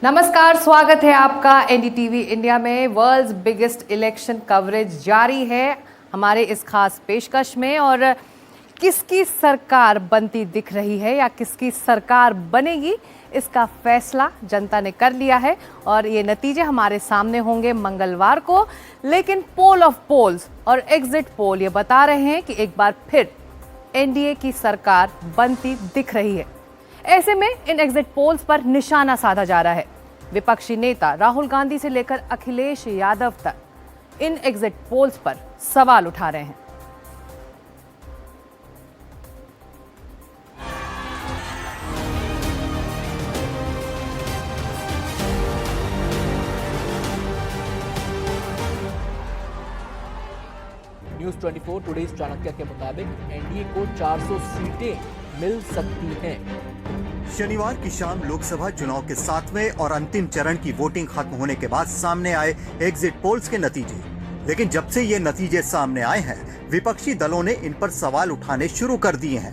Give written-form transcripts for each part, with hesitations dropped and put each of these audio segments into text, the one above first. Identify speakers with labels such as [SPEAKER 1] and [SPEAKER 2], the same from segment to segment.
[SPEAKER 1] नमस्कार, स्वागत है आपका एनडीटीवी इंडिया में। वर्ल्ड्स बिगेस्ट इलेक्शन कवरेज जारी है हमारे इस खास पेशकश में। और किसकी सरकार बनती दिख रही है या किसकी सरकार बनेगी, इसका फैसला जनता ने कर लिया है और ये नतीजे हमारे सामने होंगे मंगलवार को। लेकिन पोल ऑफ पोल्स और एग्जिट पोल ये बता रहे हैं कि एक बार फिर एनडीए की सरकार बनती दिख रही है। ऐसे में इन एग्जिट पोल्स पर निशाना साधा जा रहा है। विपक्षी नेता राहुल गांधी से लेकर अखिलेश यादव तक इन एग्जिट पोल्स पर सवाल उठा रहे हैं।
[SPEAKER 2] न्यूज 24 टुडेज चाणक्य के मुताबिक एनडीए को 400 सीटें मिल सकती हैं।
[SPEAKER 3] शनिवार की शाम लोकसभा चुनाव के 7वें और अंतिम चरण की वोटिंग खत्म होने के बाद सामने आए एग्जिट पोल्स के नतीजे। लेकिन जब से ये नतीजे सामने आए हैं, विपक्षी दलों ने इन पर सवाल उठाने शुरू कर दिए हैं।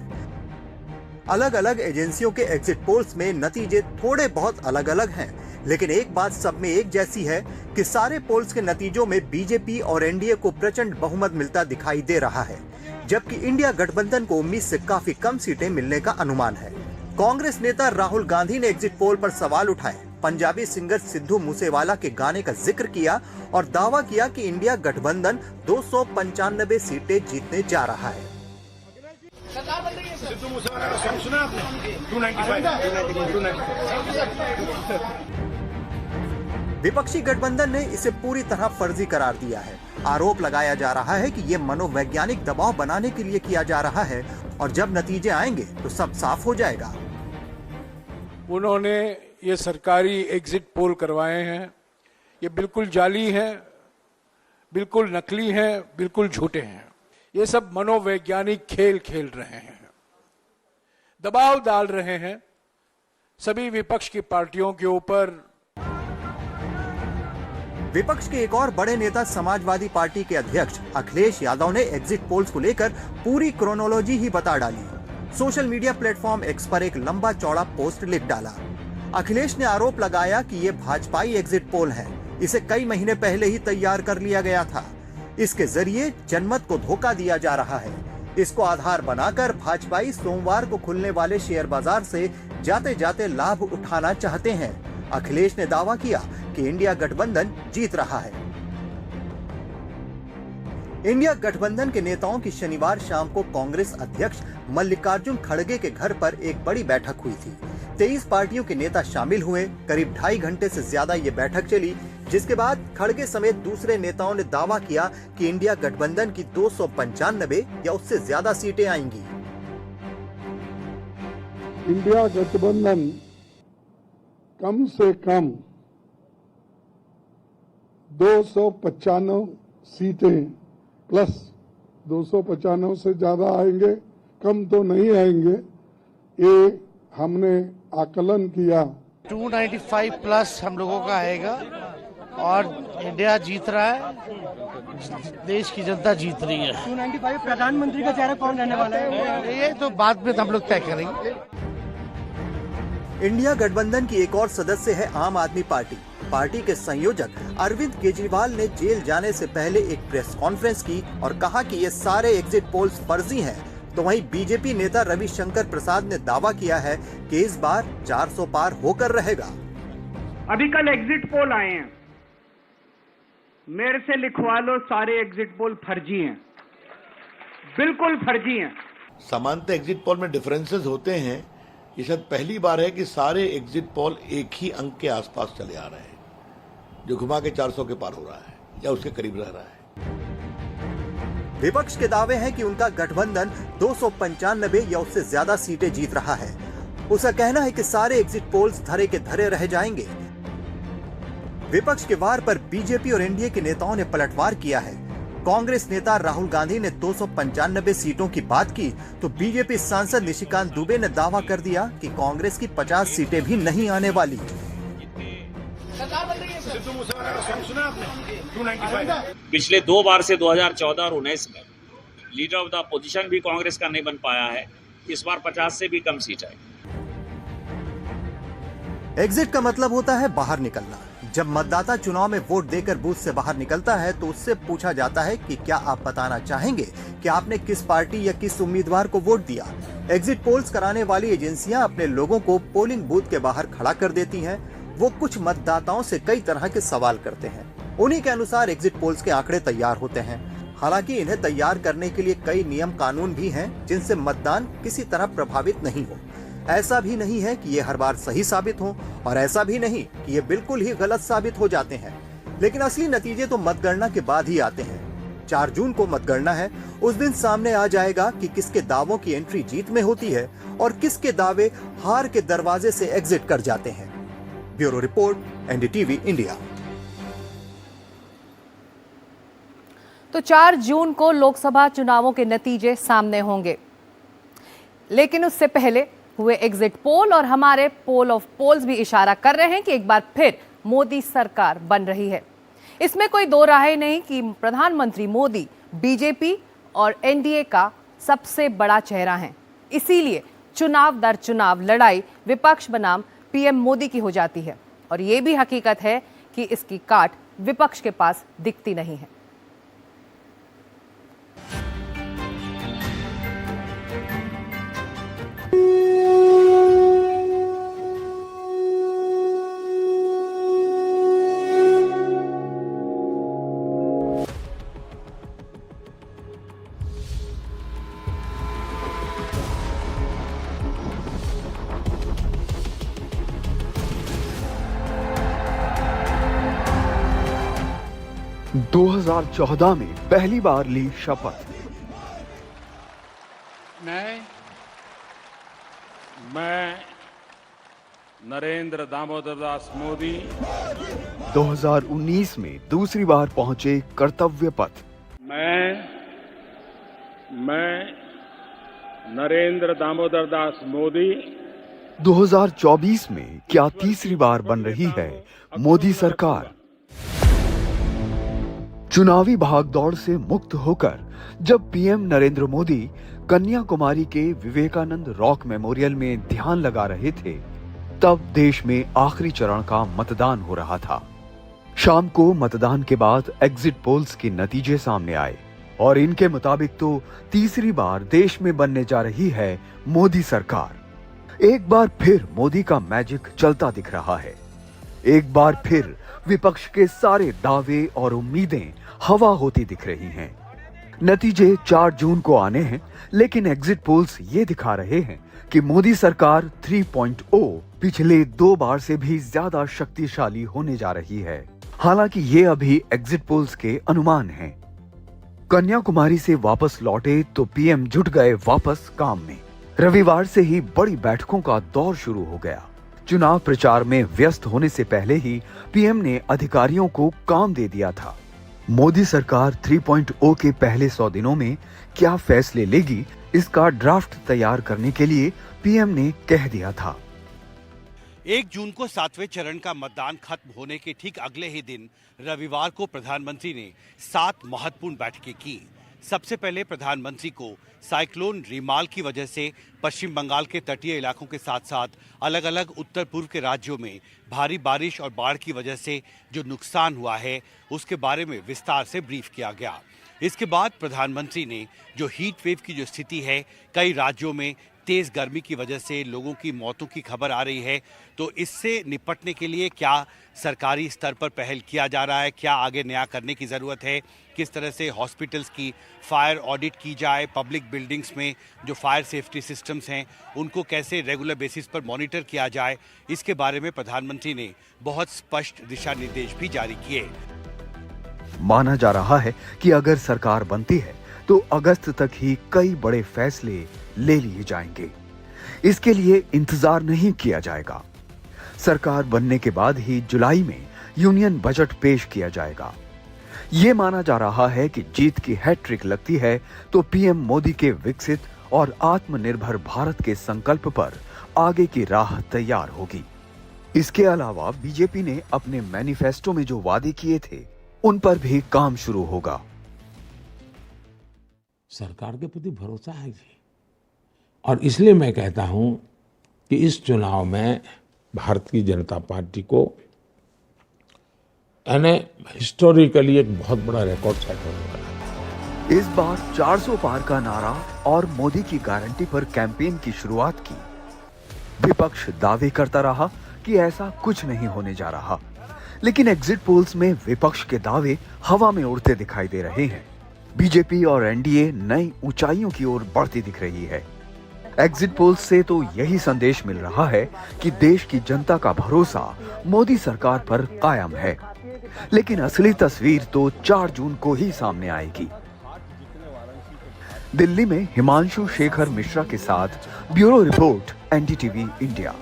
[SPEAKER 3] अलग अलग एजेंसियों के एग्जिट पोल्स में नतीजे थोड़े बहुत अलग अलग हैं, लेकिन एक बात सब में एक जैसी है कि सारे पोल्स के नतीजों में बीजेपी और एनडीए को प्रचंड बहुमत मिलता दिखाई दे रहा है, जबकि इंडिया गठबंधन को उम्मीद से काफी कम सीटें मिलने का अनुमान है। कांग्रेस नेता राहुल गांधी ने एग्जिट पोल पर सवाल उठाए, पंजाबी सिंगर सिद्धू मूसेवाला के गाने का जिक्र किया और दावा किया कि इंडिया गठबंधन 295 सीटें जीतने जा रहा है।
[SPEAKER 4] सिद्धू मूसेवाला का सॉन्ग सुना आपने? 295
[SPEAKER 3] विपक्षी गठबंधन ने इसे पूरी तरह फर्जी करार दिया है। आरोप लगाया जा रहा है कि ये मनोवैज्ञानिक दबाव बनाने के लिए किया जा रहा है और जब नतीजे आएंगे तो सब साफ हो जाएगा।
[SPEAKER 5] उन्होंने ये सरकारी एग्जिट पोल करवाए हैं, ये बिल्कुल जाली हैं, बिल्कुल नकली हैं, बिल्कुल झूठे हैं। ये सब मनोवैज्ञानिक खेल खेल रहे हैं, दबाव डाल रहे हैं सभी विपक्ष की पार्टियों के ऊपर।
[SPEAKER 3] विपक्ष के एक और बड़े नेता समाजवादी पार्टी के अध्यक्ष अखिलेश यादव ने एग्जिट पोल्स को लेकर पूरी क्रोनोलॉजी ही बता डाली। सोशल मीडिया प्लेटफॉर्म एक्स पर एक लंबा चौड़ा पोस्ट लिख डाला। अखिलेश ने आरोप लगाया कि ये भाजपाई एग्जिट पोल है, इसे कई महीने पहले ही तैयार कर लिया गया था। इसके जरिए जनमत को धोखा दिया जा रहा है। इसको आधार बनाकर भाजपाई सोमवार को खुलने वाले शेयर बाजार से जाते जाते लाभ उठाना चाहते हैं। अखिलेश ने दावा किया कि इंडिया गठबंधन जीत रहा है। इंडिया गठबंधन के नेताओं की शनिवार शाम को कांग्रेस अध्यक्ष मल्लिकार्जुन खड़गे के घर पर एक बड़ी बैठक हुई थी। 23 पार्टियों के नेता शामिल हुए। करीब 2.5 घंटे से ज्यादा ये बैठक चली, जिसके बाद खड़गे समेत दूसरे नेताओं ने दावा किया कि इंडिया गठबंधन की 295 या उससे ज्यादा सीटें आएंगी।
[SPEAKER 6] इंडिया गठबंधन कम से कम 295 सीटें प्लस 295 से ज्यादा आएंगे, कम तो नहीं आएंगे। ये हमने आकलन किया।
[SPEAKER 7] 295 प्लस हम लोगों का आएगा और इंडिया जीत रहा है, देश की जनता जीत रही है।
[SPEAKER 8] 295 प्रधानमंत्री का चेहरा कौन रहने वाला है,
[SPEAKER 7] ये तो बाद में हम लोग तय करेंगे।
[SPEAKER 3] इंडिया गठबंधन की एक और सदस्य है आम आदमी पार्टी। पार्टी के संयोजक अरविंद केजरीवाल ने जेल जाने से पहले एक प्रेस कॉन्फ्रेंस की और कहा कि ये सारे एग्जिट पोल्स फर्जी हैं। तो वहीं बीजेपी नेता रविशंकर प्रसाद ने दावा किया है कि इस बार 400 पार होकर रहेगा।
[SPEAKER 8] अभी कल एग्जिट पोल आए हैं, मेरे से लिखवा लो, सारे एग्जिट पोल फर्जी हैं, बिल्कुल फर्जी हैं।
[SPEAKER 4] सामान्यतः एग्जिट पोल में डिफरेंसेस होते हैं। ये शायद पहली बार है कि सारे एग्जिट पोल एक ही अंक के आसपास चले आ रहे हैं, जो घुमा के 400 के पार हो रहा है या उसके करीब रह रहा है।
[SPEAKER 3] विपक्ष के दावे हैं कि उनका गठबंधन 295 या उससे ज्यादा सीटें जीत रहा है। उसका कहना है कि सारे एग्जिट पोल्स धरे के धरे रह जाएंगे। विपक्ष के वार पर बीजेपी और एनडीए के नेताओं ने पलटवार किया है। कांग्रेस नेता राहुल गांधी ने 295 सीटों की बात की तो बीजेपी सांसद निशिकांत दुबे ने दावा कर दिया कि कांग्रेस की 50 सीटें भी नहीं आने वाली।
[SPEAKER 4] सिद्धू मूसेवाला का सॉन्ग सुना आपने? 295
[SPEAKER 9] पिछले 2 बार से 2014 और 19 में लीडर ऑफ द अपोजिशन भी कांग्रेस का नहीं बन पाया है। इस बार 50 से भी कम सीट आएगी।
[SPEAKER 3] एग्जिट का मतलब होता है बाहर निकलना। जब मतदाता चुनाव में वोट देकर बूथ से बाहर निकलता है तो उससे पूछा जाता है कि क्या आप बताना चाहेंगे कि आपने किस पार्टी या किस उम्मीदवार को वोट दिया। एग्जिट पोल्स कराने वाली एजेंसियां अपने लोगों को पोलिंग बूथ के बाहर खड़ा कर देती हैं। वो कुछ मतदाताओं से कई तरह के सवाल करते हैं। उन्हीं के अनुसार एग्जिट पोल्स के आंकड़े तैयार होते हैं। हालांकि इन्हें तैयार करने के लिए कई नियम कानून भी हैं जिनसे मतदान किसी तरह प्रभावित नहीं हो। ऐसा भी नहीं है कि ये हर बार सही साबित हो और ऐसा भी नहीं कि ये बिल्कुल ही गलत साबित हो जाते हैं। लेकिन असली नतीजे तो मतगणना के बाद ही आते हैं। 4 जून को मतगणना है। उस दिन सामने आ जाएगा कि किसके दावों की एंट्री जीत में होती है और किसके दावे हार के दरवाजे से एग्जिट कर जाते हैं। Bureau report, NDTV India.
[SPEAKER 1] तो 4 जून को लोकसभा चुनावों के नतीजे सामने होंगे, लेकिन उससे पहले हुए एग्जिट पोल और हमारे पोल ऑफ पोल्स भी इशारा कर रहे हैं कि एक बार फिर मोदी सरकार बन रही है। इसमें कोई दो राय नहीं कि प्रधानमंत्री मोदी बीजेपी और एनडीए का सबसे बड़ा चेहरा है। इसीलिए चुनाव दर चुनाव लड़ाई विपक्ष बनाम पीएम मोदी की हो जाती है और ये भी हकीकत है कि इसकी काट विपक्ष के पास दिखती नहीं है।
[SPEAKER 10] – 2014 में पहली बार ली शपथ।
[SPEAKER 5] मैं नरेंद्र दामोदर दास मोदी
[SPEAKER 10] 2019 में दूसरी बार पहुंचे कर्तव्य पथ।
[SPEAKER 5] मैं नरेंद्र दामोदर दास मोदी
[SPEAKER 10] 2024 में क्या तीसरी बार बन रही है मोदी सरकार। चुनावी भागदौड़ से मुक्त होकर जब पीएम नरेंद्र मोदी कन्याकुमारी के विवेकानंद रॉक मेमोरियल में ध्यान लगा रहे थे, तब देश में आखिरी चरण का मतदान हो रहा था। शाम को मतदान के बाद एग्जिट पोल्स के नतीजे सामने आए और इनके मुताबिक तो तीसरी बार देश में बनने जा रही है मोदी सरकार। एक बार फिर मोदी का मैजिक चलता दिख रहा है। एक बार फिर विपक्ष के सारे दावे और उम्मीदें हवा होती दिख रही हैं। नतीजे 4 जून को आने हैं, लेकिन एग्जिट पोल्स ये दिखा रहे हैं कि मोदी सरकार 3.0 पिछले 2 बार से भी ज्यादा शक्तिशाली होने जा रही है। हालांकि ये अभी एग्जिट पोल्स के अनुमान हैं। कन्याकुमारी से वापस लौटे तो पीएम जुट गए वापस काम में। रविवार से ही बड़ी बैठकों का दौर शुरू हो गया। चुनाव प्रचार में व्यस्त होने से पहले ही पीएम ने अधिकारियों को काम दे दिया था। मोदी सरकार 3.0 के पहले 100 दिनों में क्या फैसले लेगी, इसका ड्राफ्ट तैयार करने के लिए पीएम ने कह दिया था।
[SPEAKER 11] 1 जून को 7वें चरण का मतदान खत्म होने के ठीक अगले ही दिन रविवार को प्रधानमंत्री ने 7 महत्वपूर्ण बैठकें की। सबसे पहले प्रधानमंत्री को साइक्लोन रीमाल की वजह से पश्चिम बंगाल के तटीय इलाकों के साथ साथ अलग अलग उत्तर पूर्व के राज्यों में भारी बारिश और बाढ़ की वजह से जो नुकसान हुआ है उसके बारे में विस्तार से ब्रीफ किया गया। इसके बाद प्रधानमंत्री ने जो हीट वेव की जो स्थिति है, कई राज्यों में तेज गर्मी की वजह से लोगों की मौतों की खबर आ रही है, तो इससे निपटने के लिए क्या सरकारी स्तर पर पहल किया जा रहा है, क्या आगे नया करने की ज़रूरत है, किस तरह से हॉस्पिटल्स की फायर ऑडिट की जाए, पब्लिक बिल्डिंग्स में जो फायर सेफ्टी सिस्टम्स हैं उनको कैसे रेगुलर बेसिस पर मॉनिटर किया जाए, इसके बारे में प्रधानमंत्री ने बहुत स्पष्ट दिशा निर्देश भी जारी किए।
[SPEAKER 10] माना जा रहा है कि अगर सरकार बनती है तो अगस्त तक ही कई बड़े फैसले ले लिए जाएंगे। इसके लिए इंतजार नहीं किया जाएगा। सरकार बनने के बाद ही जुलाई में यूनियन बजट पेश किया जाएगा। ये माना जा रहा है कि जीत की हैट्रिक लगती है तो पीएम मोदी के विकसित और आत्मनिर्भर भारत के संकल्प पर आगे की राह तैयार होगी। इसके अलावा बीजेपी ने अपने मैनिफेस्टो में जो वादे किए थे उन पर भी काम शुरू होगा।
[SPEAKER 12] सरकार के प्रति भरोसा है जी, और इसलिए मैं कहता हूं कि इस चुनाव में भारतीय जनता पार्टी को यानी हिस्टोरिकली एक बहुत बड़ा रिकॉर्ड सेट होने वाला है।
[SPEAKER 10] इस बार 400 पार का नारा और मोदी की गारंटी पर कैंपेन की शुरुआत की। विपक्ष दावे करता रहा कि ऐसा कुछ नहीं होने जा रहा, लेकिन एग्जिट पोल्स में विपक्ष के दावे हवा में उड़ते दिखाई दे रहे हैं। बीजेपी और एनडीए नई ऊंचाइयों की ओर बढ़ती दिख रही है। एग्जिट पोल्स से तो यही संदेश मिल रहा है कि देश की जनता का भरोसा मोदी सरकार पर कायम है, लेकिन असली तस्वीर तो 4 जून को ही सामने आएगी। दिल्ली में हिमांशु शेखर मिश्रा के साथ ब्यूरो रिपोर्ट, एनडीटीवी इंडिया।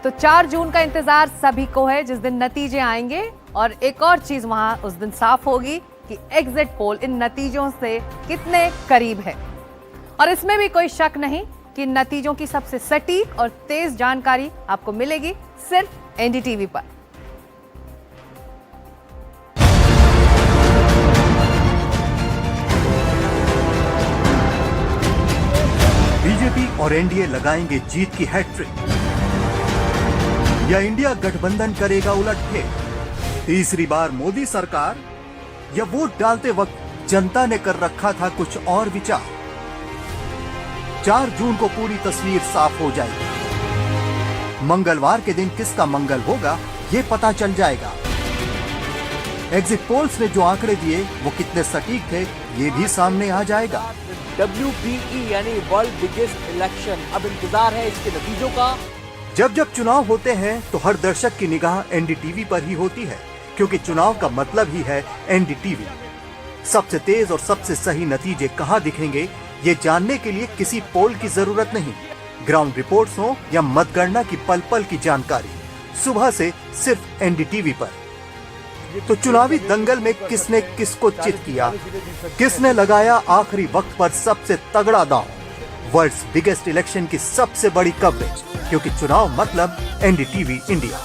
[SPEAKER 1] तो 4 जून का इंतजार सभी को है, जिस दिन नतीजे आएंगे। और एक और चीज वहां उस दिन साफ होगी कि एग्जिट पोल इन नतीजों से कितने करीब है। और इसमें भी कोई शक नहीं कि नतीजों की सबसे सटीक और तेज जानकारी आपको मिलेगी सिर्फ एनडीटीवी पर।
[SPEAKER 3] बीजेपी और एनडीए लगाएंगे जीत की हैट्रिक, या इंडिया गठबंधन करेगा उलटफेर? तीसरी बार मोदी सरकार, या वोट डालते वक्त जनता ने कर रखा था कुछ और विचार? 4 जून को पूरी तस्वीर साफ हो जाएगी। मंगलवार के दिन किसका मंगल होगा ये पता चल जाएगा। एग्जिट पोल्स ने जो आंकड़े दिए वो कितने सटीक थे ये भी सामने आ जाएगा।
[SPEAKER 2] WBE यानी वर्ल्ड बिगेस्ट इलेक्शन, अब इंतजार है इसके नतीजों का।
[SPEAKER 3] जब जब चुनाव होते हैं तो हर दर्शक की निगाह एनडीटीवी पर ही होती है, क्योंकि चुनाव का मतलब ही है एनडीटीवी। सबसे तेज और सबसे सही नतीजे कहां दिखेंगे ये जानने के लिए किसी पोल की जरूरत नहीं। ग्राउंड रिपोर्ट्स हो या मतगणना की पल पल की जानकारी, सुबह से सिर्फ एनडीटीवी पर। तो चुनावी दंगल में किसने किसको चित किया, किसने लगाया आखिरी वक्त पर सबसे तगड़ा दांव? वर्ल्ड्स बिगेस्ट इलेक्शन की सबसे बड़ी कवरेज, क्योंकि चुनाव मतलब एनडीटीवी इंडिया।